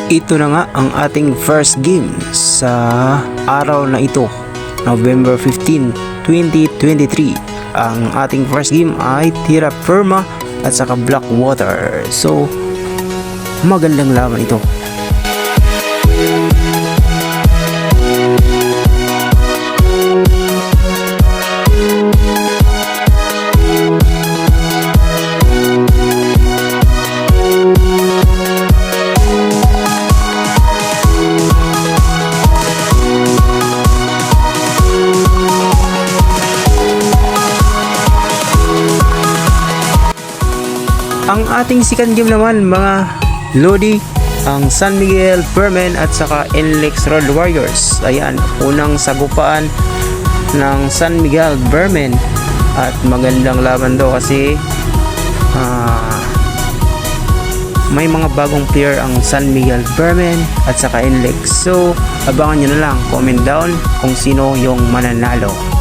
Ito na nga ang ating first game sa araw na ito, November 15, 2023. Ang ating first game ay Terra Firma at saka Blackwater. So, magandang laban ito. Ang ating second game naman mga Lodi, ang San Miguel Vermin at saka NLEX Road Warriors. Ayan, unang sagupaan ng San Miguel Vermin at magandang laban daw kasi may mga bagong player ang San Miguel Vermin at saka NLEX. So abangan nyo na lang, comment down kung sino yung mananalo.